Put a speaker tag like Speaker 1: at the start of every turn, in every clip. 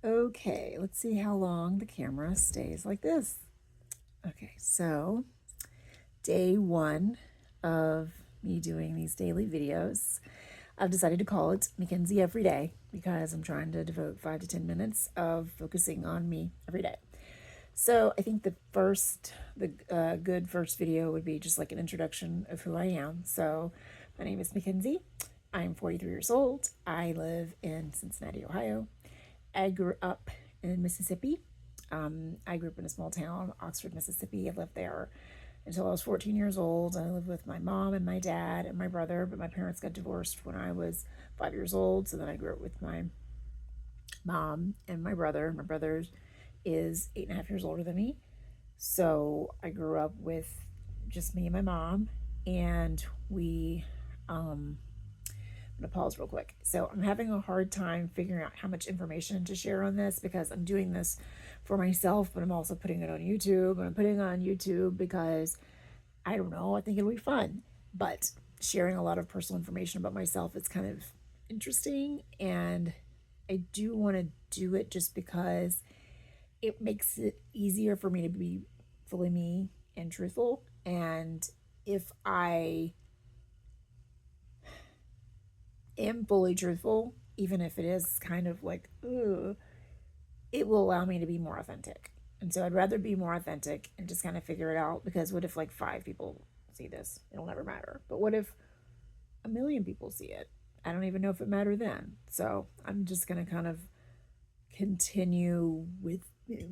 Speaker 1: Okay, let's see how long the camera stays like this. Okay, so day one of me doing these daily videos. I've decided to call it McKenzie Everyday because I'm trying to devote 5 to 10 minutes of focusing on me every day. So I think the good first video would be just like an introduction of who I am. So my name is McKenzie. I'm 43 years old. I live in Cincinnati, Ohio. I grew up in Mississippi. I grew up in a small town, Oxford, Mississippi. I lived there until I was 14 years old. I lived with my mom and my dad and my brother, but my parents got divorced when I was 5 years old. So then I grew up with my mom and my brother. My brother is 8.5 years older than me. So I grew up with just me and my mom, and I'm gonna pause real quick. So I'm having a hard time figuring out how much information to share on this because I'm doing this for myself, but I'm also putting it on YouTube. And I'm putting it on YouTube because I don't know, I think it'll be fun. But sharing a lot of personal information about myself is kind of interesting, and I do want to do it just because it makes it easier for me to be fully me and truthful. And if I am fully truthful, even if it is kind of like, ugh, it will allow me to be more authentic. And so I'd rather be more authentic and just kind of figure it out, because what if like 5 people see this? It'll never matter. But what if a million people see it? I don't even know if it mattered then. So I'm just going to kind of continue with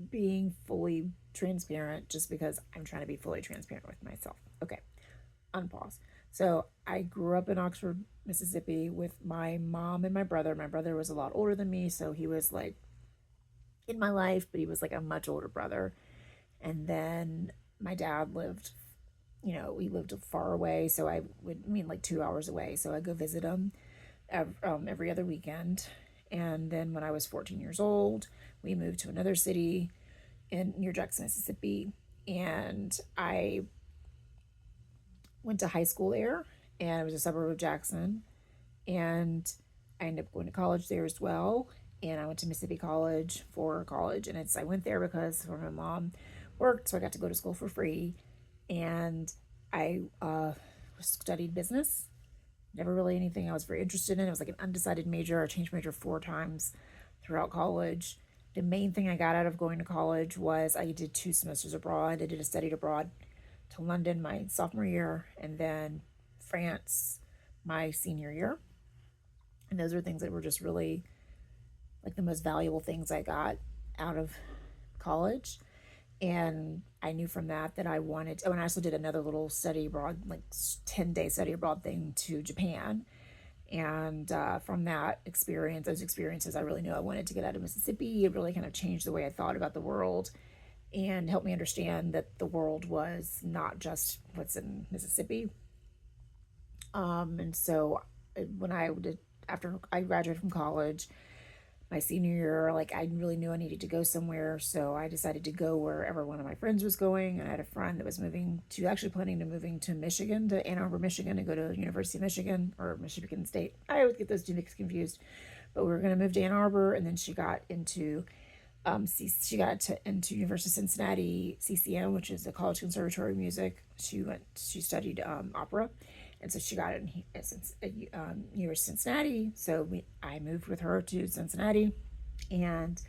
Speaker 1: being fully transparent just because I'm trying to be fully transparent with myself. Okay, unpause. So I grew up in Oxford, Mississippi with my mom and my brother. My brother was a lot older than me, so he was like in my life, but he was like a much older brother. And then my dad lived, we lived far away, so I mean like 2 hours away. So I go visit him every other weekend. And then when I was 14 years old, we moved to another city in near Jackson, Mississippi, and I went to high school there, and it was a suburb of Jackson. And I ended up going to college there as well. And I went to Mississippi College for college, and I went there because my mom worked, so I got to go to school for free. And I studied business. Never really anything I was very interested in. It was like an undecided major. I changed major 4 times throughout college. The main thing I got out of going to college was I did 2 semesters abroad. I did a studied abroad to London my sophomore year, and then France my senior year. And those are things that were just really like the most valuable things I got out of college. And I knew from that I wanted, oh, and I also did another little study abroad, like 10-day study abroad thing to Japan. And from those experiences, I really knew I wanted to get out of Mississippi. It really kind of changed the way I thought about the world and helped me understand that the world was not just what's in Mississippi. And so when I did, after I graduated from college, my senior year, like I really knew I needed to go somewhere, so I decided to go wherever one of my friends was going. And I had a friend that was actually planning to moving to Michigan, to Ann Arbor, Michigan, to go to the University of Michigan or Michigan State. I always get those two mixed confused. But we were going to move to Ann Arbor, and then she got into into University of Cincinnati CCM, which is the College Conservatory of Music. She studied opera, and so she got it in University of Cincinnati. So I moved with her to Cincinnati, and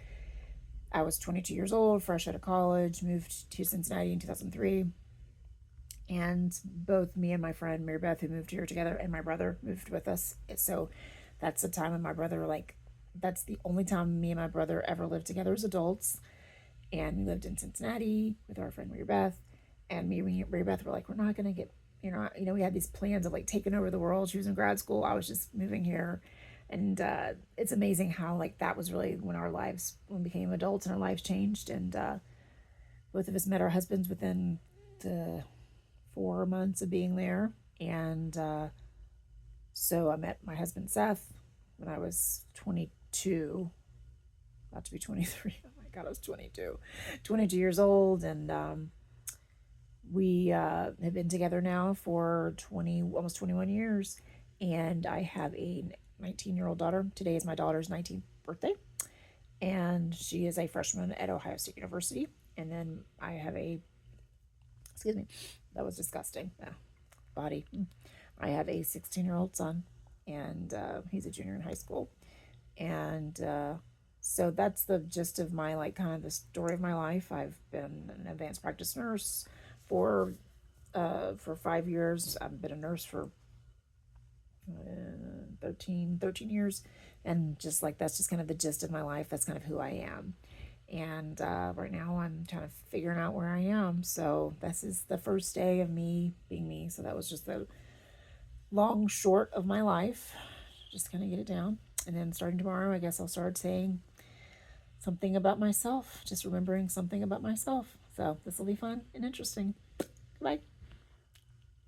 Speaker 1: I was 22 years old, fresh out of college, moved to Cincinnati in 2003. And both me and my friend Mary Beth, who moved here together, and my brother moved with us. So that's the time when my brother, like, that's the only time me and my brother ever lived together as adults. And we lived in Cincinnati with our friend Mary Beth. And me and Mary Beth were like, we're not going to get, we had these plans of like taking over the world. She was in grad school. I was just moving here. And it's amazing how like that was really when we became adults and our lives changed. And both of us met our husbands within the 4 months of being there. And so I met my husband Seth when I was 22, about to be 23. Oh my God, I was 22 years old. And we have been together now for almost 21 years. And I have a 19-year-old daughter. Today is my daughter's 19th birthday. and she is a freshman at Ohio State University. And then I have a, excuse me, that was disgusting. Body. I have a 16-year-old son, and he's a junior in high school. And so that's the gist of my, like, kind of the story of my life. I've been an advanced practice nurse for 5 years. I've been a nurse for 13 years, and just like that's just kind of the gist of my life. That's kind of who I am. And right now I'm kind of figuring out where I am. So this is the first day of me being me. So that was just the long short of my life. Just kind of get it down. And then starting tomorrow, I guess I'll start saying something about myself, just remembering something about myself. So this will be fun and interesting. Bye.